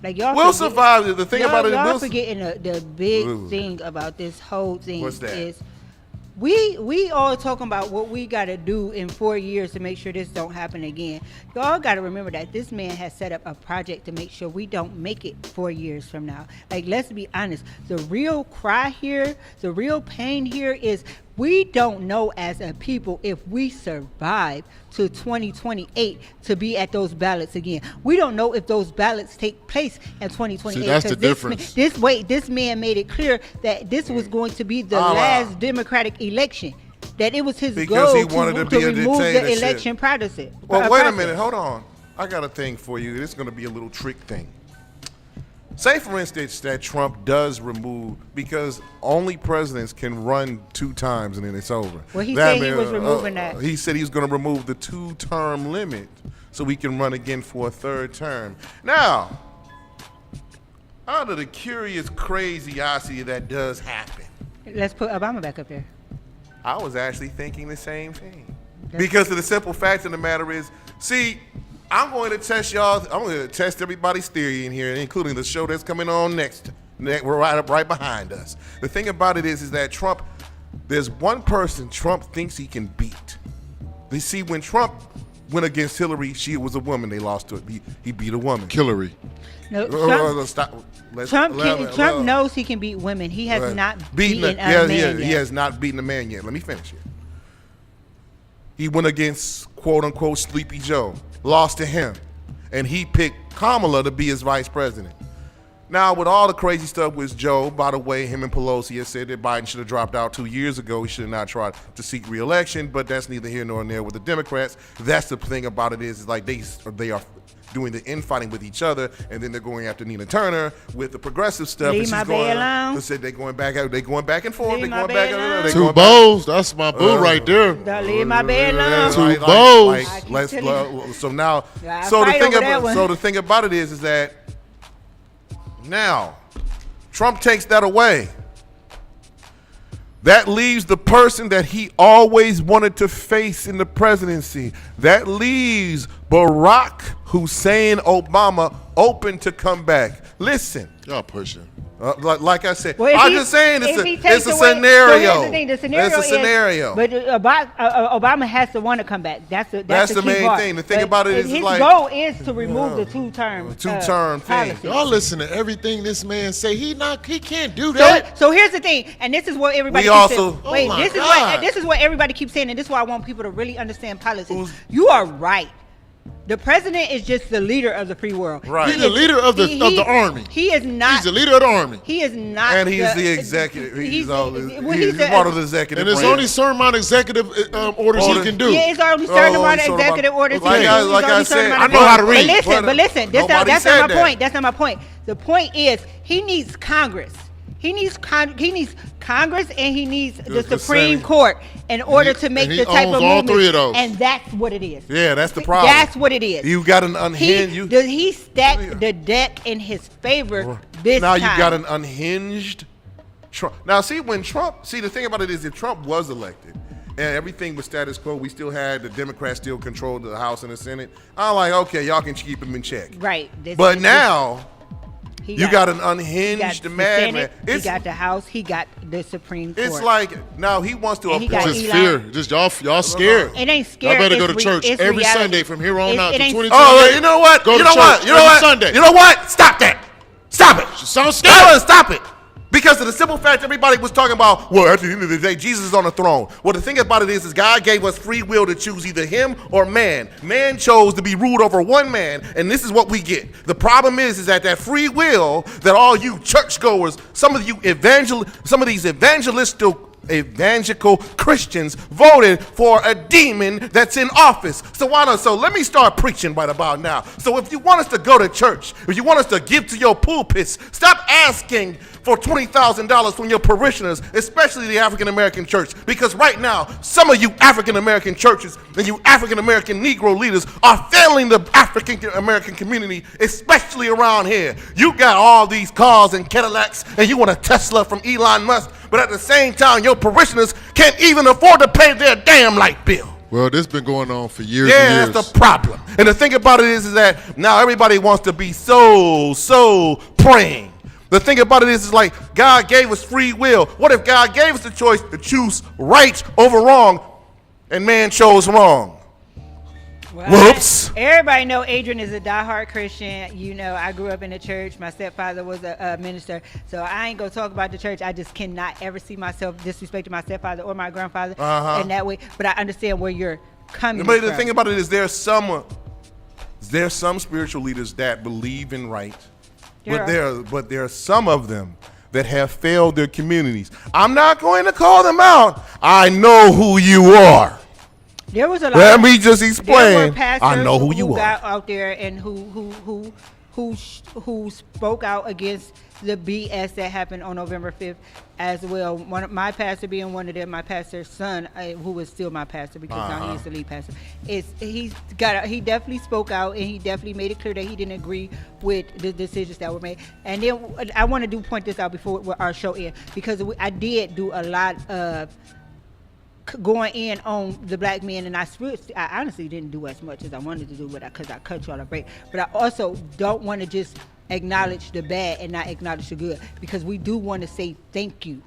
Like y'all we'll survive. The thing about it, y'all forgetting the big thing about this whole thing is we all talking about what we got to do in 4 years to make sure this don't happen again. Y'all got to remember that this man has set up a project to make sure we don't make it 4 years from now. Like, let's be honest. The real cry here, the real pain here is we don't know as a people if we survive to 2028 to be at those ballots again. We don't know if those ballots take place in 2028. See, that's the difference. This man made it clear that this was going to be the last Democratic election. That it was his goal he wanted to remove the election process. Well, wait a minute. Hold on. I got a thing for you. This is going to be a little trick thing. Say, for instance, that Trump does remove, because only presidents can run 2 times and then it's over. Well, he said he was removing that. He said he was going to remove the 2-term limit so we can run again for a 3rd term. Now, out of the curious craziosity that does happen. Let's put Obama back up there. I was actually thinking the same thing. Because of the simple fact of the matter is, see, I'm going to test y'all. I'm going to test everybody's theory in here, including the show that's coming on next. We're right behind us. The thing about it is that Trump, there's one person Trump thinks he can beat. You see, when Trump went against Hillary, she was a woman. They lost to it. He beat a woman. Hillary. No, Trump knows he can beat women. He has not beaten a man yet. He has not beaten a man yet. Let me finish here. He went against, quote unquote, Sleepy Joe. Lost to him, and he picked Kamala to be his vice president. Now, with all the crazy stuff with Joe, by the way, him and Pelosi have said that Biden should have dropped out 2 years ago. He should have not tried to seek re-election, but that's neither here nor there with the Democrats. That's the thing about it is like they are doing the infighting with each other, and then they're going after Nina Turner with the progressive stuff. Leave my bae alone. They said they're going back and forth. Leave They're my going bae back. alone. They're Two going bows. That's my boo right there. Don't leave my bed alone. Two bows. So now, Yeah, so the fight thing over that about one. so the thing about it is that now Trump takes that away. That leaves the person that he always wanted to face in the presidency. That leaves Barack Hussein Obama open to come back. Listen. Y'all pushing. Like I said, Well, I'm just saying it's a scenario. So here's the thing, the scenario it's a scenario. But Obama has to want to come back. That's the the key main part. thing. The thing But about it is his like goal is to remove the two-term thing. policy. Y'all listen to everything this man say. He can't do that. So here's the thing, and this is what everybody We keeps also- saying. Oh Wait, my this God. is what everybody keeps saying, and this is why I want people to really understand politics. You are right. The president is just the leader of the free world. Right. He's the leader of the army. He is not. He's the leader of the army. He is not. And he's the executive. He's part of the executive. And there's branch. only certain amount of executive orders he can do. Yeah, it's only certain amount of certain executive amount- orders. Like he I- can do. like It's I only certain said, amount of I know how to orders. read. But listen, Nobody that's said not my that. point. That's not my point. The point is he needs Congress. He needs Congress and he needs the Supreme Senate. Court in order to make and he the type owns of all movement. three of those. And that's what it is. Yeah, that's the problem. That's what it is. You got an unhinged. He stacked the deck in his favor this Now time. you got an unhinged Trump. Now see when Trump. See the thing about it is if Trump was elected and everything was status quo, we still had the Democrats still controlled the House and the Senate. I'm like, okay, y'all can keep him in check. Right. But now. He You got an unhinged he got the madman. Senate, he got the House. He got the Supreme Court. It's like now he wants to And he got appoint. Just Elon. fear. Just y'all scared. It ain't scary. Y'all better go It's to church it's every reality. Sunday from here on out It to ain't- 2020. Oh, you know what? Go you to know church what? You know every what? Sunday. You know what? Stop that. Stop it. Sounds scary. Stop it. Stop it. Because of the simple fact everybody was talking about, well, at the end of the day, Jesus is on the throne. Well, the thing about it is God gave us free will to choose either him or man. Man chose to be ruled over one man, and this is what we get. The problem is that free will that all you churchgoers, some of these evangelical Christians voted for a demon that's in office. So let me start preaching right about now. So if you want us to go to church, if you want us to give to your pulpits, stop asking for $20,000 from your parishioners, especially the African American church, because right now some of you African American churches and you African American Negro leaders are failing the African American community, especially around here. You got all these cars and Cadillacs and you want a Tesla from Elon Musk, but at the same time your parishioners can't even afford to pay their damn light bill. Well, this been going on for years Yeah, and years. that's the problem. And the thing about it is that now everybody wants to be so praying. The thing about it is like God gave us free will. What if God gave us the choice to choose right over wrong and man chose wrong? Well, Whoops. Everybody know Adrian is a diehard Christian. You know, I grew up in the church. My stepfather was a minister. So I ain't going to talk about the church. I just cannot ever see myself disrespecting my stepfather or my grandfather in that way. But I understand where you're coming But from. the thing about it is there's some spiritual leaders that believe in right. But there are some of them that have failed their communities. I'm not going to call them out. I know who you are. There was a lot. Let me just explain. There were pastors I know who you who are. got out there and who spoke out against the BS that happened on November 5th as well. One of my pastor being one of them, my pastor's son, who was still my pastor because now he is the lead pastor. He definitely spoke out and he definitely made it clear that he didn't agree with the decisions that were made. And then I want to point this out before our show ends because I did do a lot of going in on the black men, and I honestly didn't do as much as I wanted to do because I cut you on a break. But I also don't want to just acknowledge the bad and not acknowledge the good, because we do want to say thank you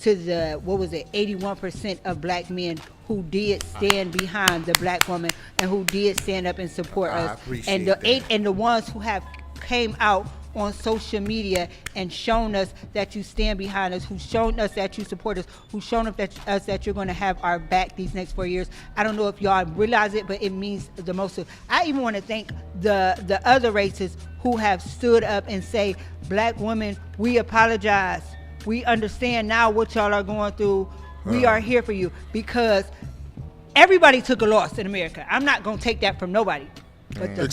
to the 81% of black men who did stand behind the black woman and who did stand up and support us, and the ones who have came out on social media and shown us that you stand behind us, who's shown us that you support us, who's shown us that you're going to have our back these next 4 years. I don't know if y'all realize it, but it means the most. I even want to thank the other races who have stood up and say, Black women, we apologize. We understand now what y'all are going through. We are here for you, because everybody took a loss in America. I'm not going to take that from nobody. But the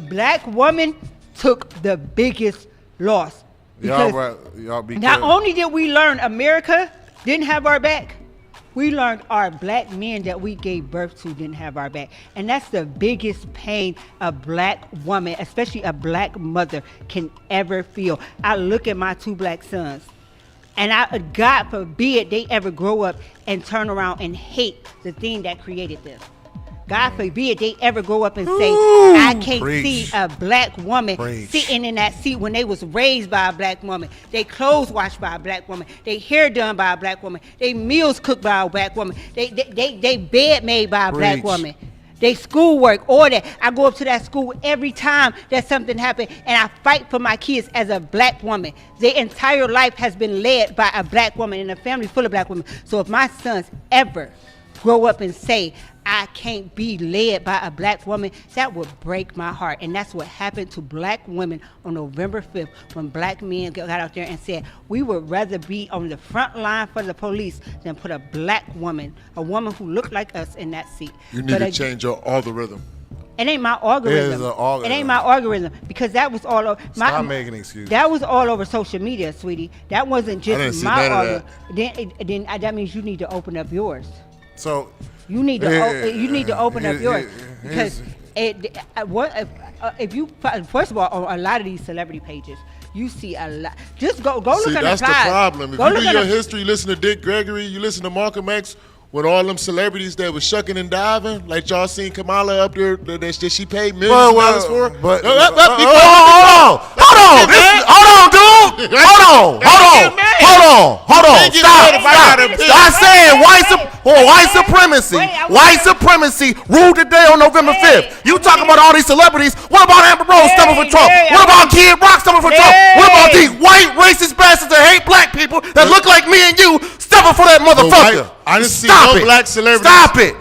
black woman took the biggest loss. Y'all be not careful. only did we learn America didn't have our back, we learned our black men that we gave birth to didn't have our back. And that's the biggest pain a black woman, especially a black mother, can ever feel. I look at my 2 black sons, and God forbid they ever grow up and turn around and hate the thing that created them. God forbid they ever grow up and say, I can't see a black woman sitting in that seat when they was raised by a black woman. They clothes washed by a black woman. They hair done by a black woman. They meals cooked by a black woman. They bed made by a black woman. They schoolwork, all that. I go up to that school every time that something happened, and I fight for my kids as a black woman. Their entire life has been led by a black woman in a family full of black women. So if my sons ever grow up and say, I can't be led by a black woman, that would break my heart. And that's what happened to black women on November 5th when black men got out there and said, we would rather be on the front line for the police than put a black woman, a woman who looked like us, in that seat. You need to change your algorithm. It ain't my algorithm. It ain't my algorithm, because that was all over. Stop making excuses. That was all over social media, sweetie. That wasn't just my algorithm. Then that means you need to open up yours. So you need to open up yours, because if you first of all, on a lot of these celebrity pages, you see a lot. Just go look at the that's the problem. If you do your history, you listen to Dick Gregory, you listen to Malcolm X, with all them celebrities that was shucking and diving, like y'all seen Kamala up there that she paid millions of dollars for. But hold on, dude. Hold on. Stop. I said white supremacy. White supremacy ruled the day on November 5th. You talking about all these celebrities? What about Amber Rose stumbling for Trump? What about Kid Rock stumbling for Trump? What about these white racist bastards that hate black people that look like me and you stumbling for that motherfucker? I didn't see no black celebrities.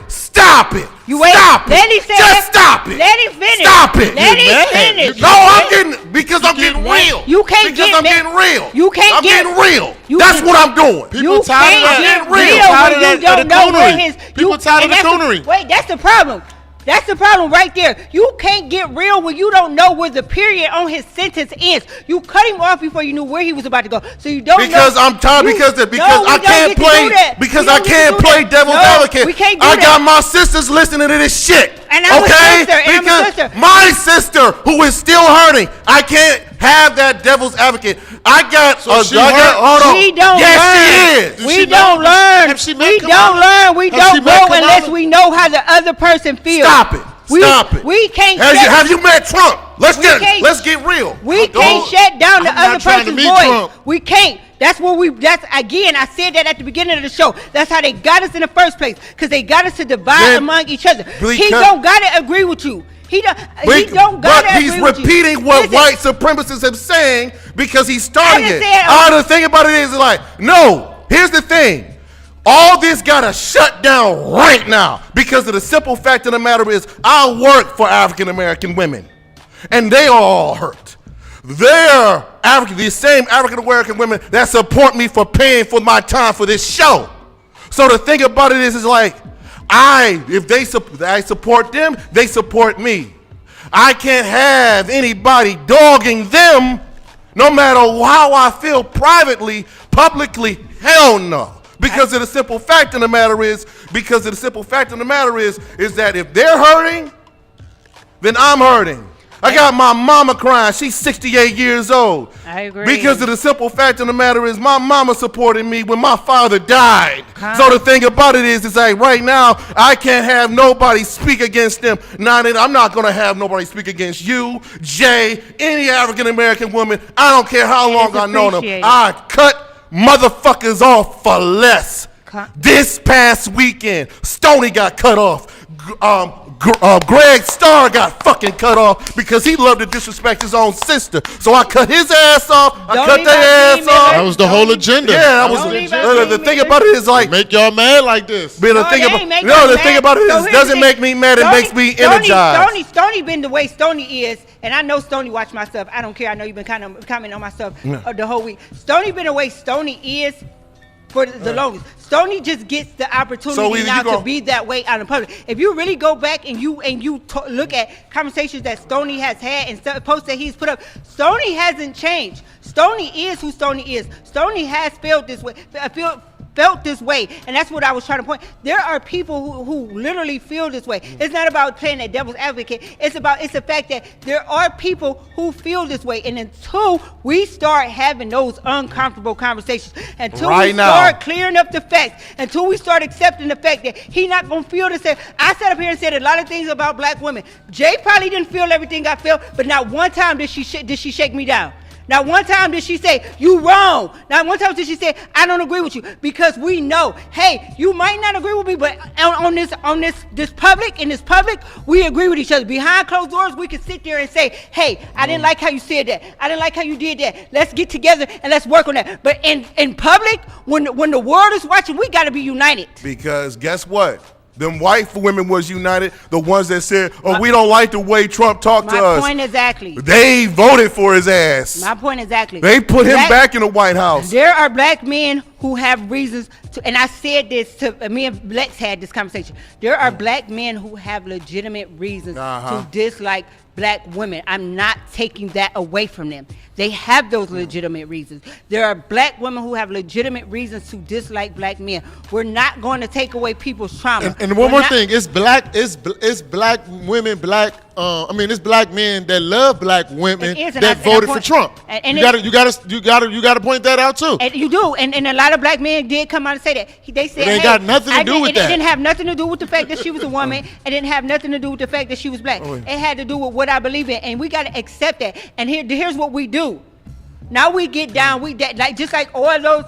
Stop it. You wait. Stop it. Let him say Just stop it. Let him finish. Stop it. Let him finish. No, I'm getting real. You can't because I'm getting real. You can't I'm getting real. You That's what I'm doing. People tired of getting real. when you don't know where his. People tired of the coonery. Wait, that's the problem. That's the problem right there. You can't get real when you don't know where the period on his sentence ends. You cut him off before you knew where he was about to go. So you don't because know. I'm tired because I can't play devil's advocate. We can't do I that. got my sisters listening to this shit. And I'm a sister. And I'm a sister. My sister who is still hurting, I can't have that devil's advocate. I got she don't yes, learn. she is. We don't learn. We don't learn. We don't grow unless we know how the other person feels. Stop it. Stop it. We can't. Have you met Trump? Let's get real. We can't shut down the other person's voice. We can't. That's again, I said that at the beginning of the show. That's how they got us in the first place, because they got us to divide among each other. He don't gotta agree with you. He don't gotta agree with you. But he's repeating what white supremacists have saying because he started it. The thing about it is no, here's the thing. All this gotta shut down right now because of the simple fact of the matter is I work for African American women and they are all hurt. They're these same African American women that support me for paying for my time for this show. So the thing about it is if I support them, they support me. I can't have anybody dogging them no matter how I feel privately, publicly, hell no. Because of the simple fact of the matter is that if they're hurting, then I'm hurting. I got my mama crying. She's 68 years old. I agree. Because of the simple fact of the matter is my mama supported me when my father died. So the thing about it is right now, I can't have nobody speak against them. I'm not going to have nobody speak against you, Jay, any African American woman. I don't care how long I've known them. I cut motherfuckers off for less. This past weekend, Stoney got cut off. Greg Starr got fucking fucking cut off because he loved to disrespect his own sister. So I cut his ass off. I cut their ass off. That was the whole agenda. Yeah, that was the thing about it is like make y'all mad like this. But the thing about it is doesn't make me mad. It makes me energized. Stoney been the way Stoney is, and I know Stoney watch my stuff. I don't care. I know you've been kind of commenting on my stuff the whole week. Stoney been the way Stoney is for the longest. Stoney just gets the opportunity now to be that way out in public. If you really go back and you look at conversations that Stoney has had and posts that he's put up, Stoney hasn't changed. Stoney is who Stoney is. Stoney has felt this way. Felt this way, and that's what I was trying to point. There are people who literally feel this way. It's not about playing that devil's advocate. It's the fact that there are people who feel this way, and until we start having those uncomfortable conversations, until we start clearing up the facts, until we start accepting the fact that he not gonna feel the same. I sat up here and said a lot of things about black women. Jay probably didn't feel everything I felt, but not one time did she shake me down. Not one time did she say, you wrong. Not one time did she say, I don't agree with you. Because we know, hey, you might not agree with me, but on this public, we agree with each other. Behind closed doors, we can sit there and say, hey, I didn't like how you said that. I didn't like how you did that. Let's get together and let's work on that. But in public, when the world is watching, we got to be united. Because guess what? Them white women was united. The ones that said, we don't like the way Trump talked to us. My point exactly. They voted for his ass. My point exactly. They put him back in the White House. There are black men who have reasons to, and I said this to, me and Lex had this conversation. There are black men who have legitimate reasons to dislike black women. I'm not taking that away from them. They have those legitimate reasons. There are black women who have legitimate reasons to dislike black men. We're not going to take away people's trauma. And one more thing, it's black women, it's black men that love black women that voted for Trump. You gotta point that out too. And you do, and a lot of black men did come out and say that. They said it ain't got nothing to do with that. It didn't have nothing to do with the fact that she was a woman. It didn't have nothing to do with the fact that she was black. It had to do with what I believe in, and we gotta accept that. And here's what we do. Now we get down, just like all those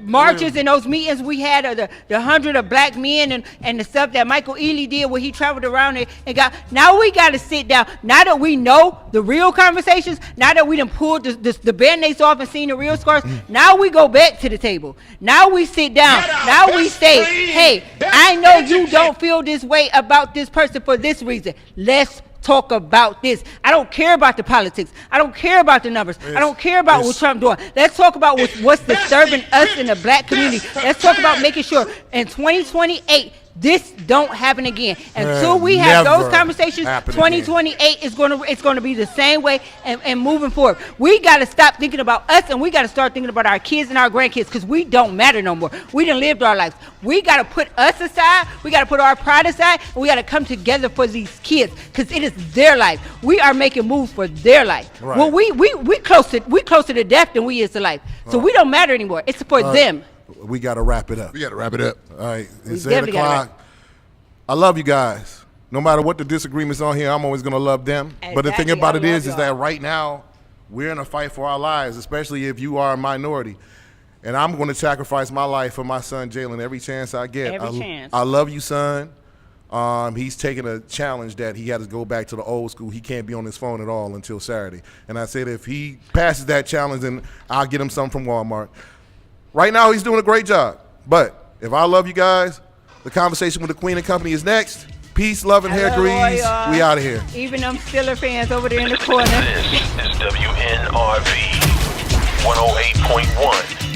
marches and those meetings we had of the 100 of black men and the stuff that Michael Ealy did where he traveled around and got. Now we got to sit down. Now that we know the real conversations, now that we done pulled the band-aids off and seen the real scars, now we go back to the table. Now we sit down. Now we say, hey, I know you don't feel this way about this person for this reason. Let's talk about this. I don't care about the politics. I don't care about the numbers. I don't care about what Trump doing. Let's talk about what's disturbing us in the black community. Let's talk about making sure in 2028 this don't happen again. Until we have those conversations, 2028 is going to be the same way and moving forward. We got to stop thinking about us and we got to start thinking about our kids and our grandkids because we don't matter no more. We done lived our lives. We got to put us aside. We got to put our pride aside. And we got to come together for these kids because it is their life. We are making moves for their life. Right. Well, we closer to death than we is to life. So we don't matter anymore. It's for them. We got to wrap it up. All right. It's 8 o'clock. I love you guys. No matter what the disagreements on here, I'm always going to love them. Exactly. But the thing about it is that right now, we're in a fight for our lives, especially if you are a minority. And I'm going to sacrifice my life for my son, Jalen, every chance I get. I love you, son. He's taking a challenge that he had to go back to the old school. He can't be on his phone at all until Saturday. And I said if he passes that challenge, then I'll get him something from Walmart. Right now, he's doing a great job. But if I love you guys, the conversation with the Queen and Company is next. Peace, love, and hair grease. We out of here. Even them Steeler fans over there in the corner. This is WNRV 108.1.